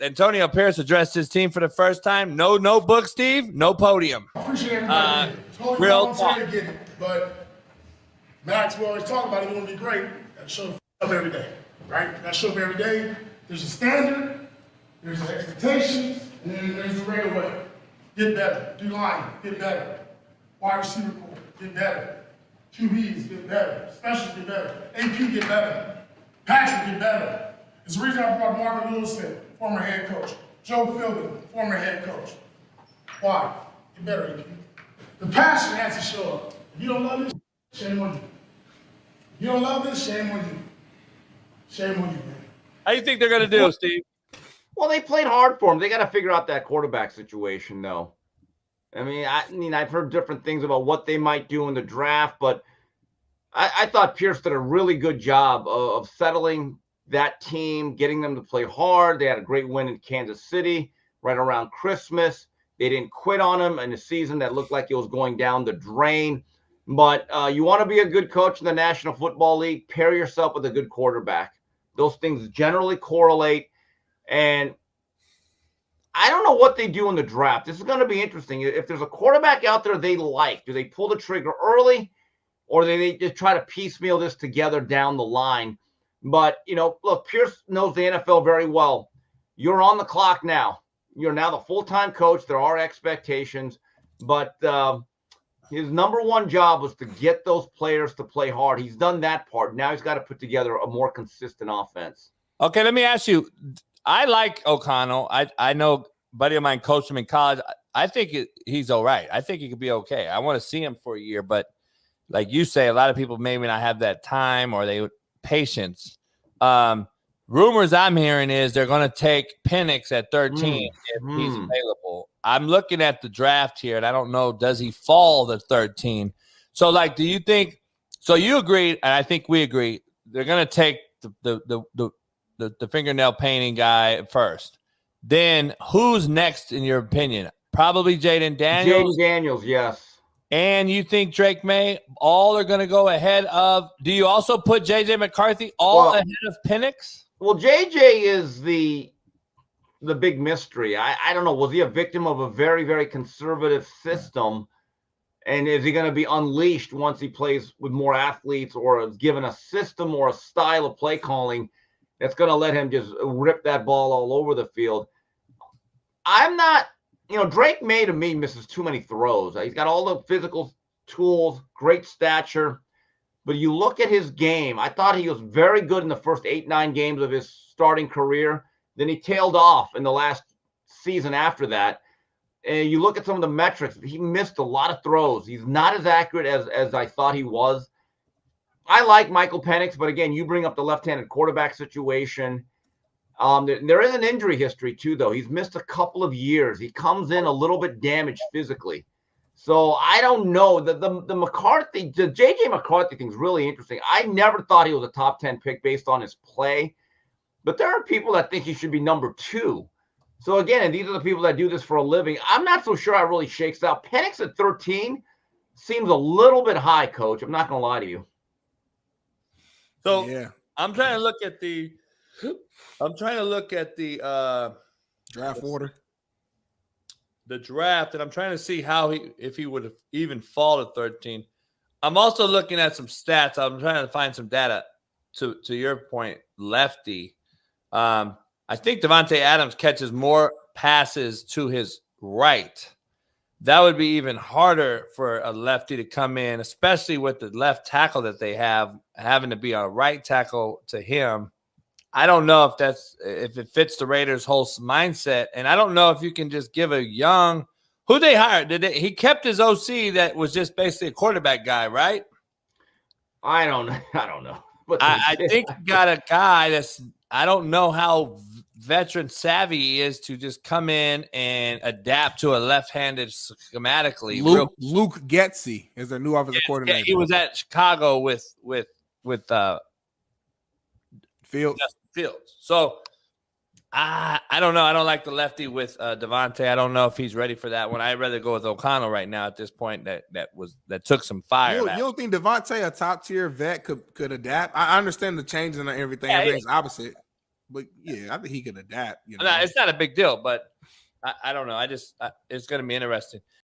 Antonio Pierce addressed his team for the first time. No notebook, Steve. No podium. I appreciate everybody. Totally real volunteer to get it, but Max, we always talk about it. You want to be great. Got to show up every day, right? Got to show up every day. There's a standard, there's an expectation, and then there's the real way. Get better. Do line, get better. Wide receiver core, get better. QBs, get better. Specials, get better. AP, get better. Patrick, get better. It's the reason I brought Marvin Lewis in, former head coach. Joe Philbin, former head coach. Why? Get better, AP. The passion has to show up. If you don't love this, shame on you. You don't love this, shame on you. Shame on you, man. How do you think they're going to do, Steve? Well, they played hard for him. They got to figure out that quarterback situation, though. I mean, I've heard different things about what they might do in the draft, but I thought Pierce did a really good job of settling that team, getting them to play hard. They had a great win in Kansas City right around Christmas. They didn't quit on him in a season that looked like it was going down the drain. But you want to be a good coach in the National Football League, pair yourself with a good quarterback. Those things generally correlate. And I don't know what they do in the draft. This is going to be interesting. If there's a quarterback out there they like, do they pull the trigger early, or do they just try to piecemeal this together down the line? But, look, Pierce knows the NFL very well. You're on the clock now. You're now the full-time coach. There are expectations. But his number one job was to get those players to play hard. He's done that part. Now he's got to put together a more consistent offense. Okay, let me ask you. I like O'Connell. I know a buddy of mine coached him in college. I think he's all right. I think he could be okay. I want to see him for a year. But like you say, a lot of people maybe not have that time or patience. Rumors I'm hearing is they're going to take Penix at 13 if he's available. I'm looking at the draft here, and I don't know, does he fall to 13? So, do you think – so you agree, and I think we agree, they're going to take the fingernail painting guy first. Then who's next in your opinion? Probably Jaden Daniels. Jaden Daniels, yes. And you think Drake May, all are going to go ahead of – do you also put J.J. McCarthy ahead of Penix? Well, J.J. is the big mystery. I don't know. Was he a victim of a very, very conservative system? And is he going to be unleashed once he plays with more athletes or is given a system or a style of play calling that's going to let him just rip that ball all over the field? I'm not – Drake May, to me, misses too many throws. He's got all the physical tools, great stature. But you look at his game, I thought he was very good in the first 8-9 games of his starting career. Then he tailed off in the last season after that. And you look at some of the metrics, he missed a lot of throws. He's not as accurate as I thought he was. I like Michael Penix, but again, you bring up the left-handed quarterback situation. There is an injury history too, though. He's missed a couple of years. He comes in a little bit damaged physically. So I don't know. The McCarthy, the J.J. McCarthy thing is really interesting. I never thought he was a top 10 pick based on his play. But there are people that think he should be number 2. So again, and these are the people that do this for a living. I'm not so sure how it really shakes out. Penix at 13 seems a little bit high, Coach. I'm not going to lie to you. So yeah. I'm trying to look at the draft order. The draft, and I'm trying to see if he would have even fall to 13. I'm also looking at some stats. I'm trying to find some data to your point, lefty. I think Devontae Adams catches more passes to his right. That would be even harder for a lefty to come in, especially with the left tackle that they have, having to be a right tackle to him. I don't know if it fits the Raiders' whole mindset, and I don't know if you can just give a young who they hired. He kept his OC that was just basically a quarterback guy, right? I don't know. But I think you got a guy that's I don't know how veteran savvy he is to just come in and adapt to a left-handed schematically. Luke Getsy is their new offensive coordinator. Yeah, he was at Chicago with Fields. So I don't know. I don't like the lefty with Devontae. I don't know if he's ready for that one. I'd rather go with O'Connell right now at this point. That took some fire. You don't think Devontae, a top tier vet, could adapt? I understand the changes and everything. Everything's opposite. but yeah, I think he can adapt. You know, No, it's not a big deal, but I don't know. It's going to be interesting.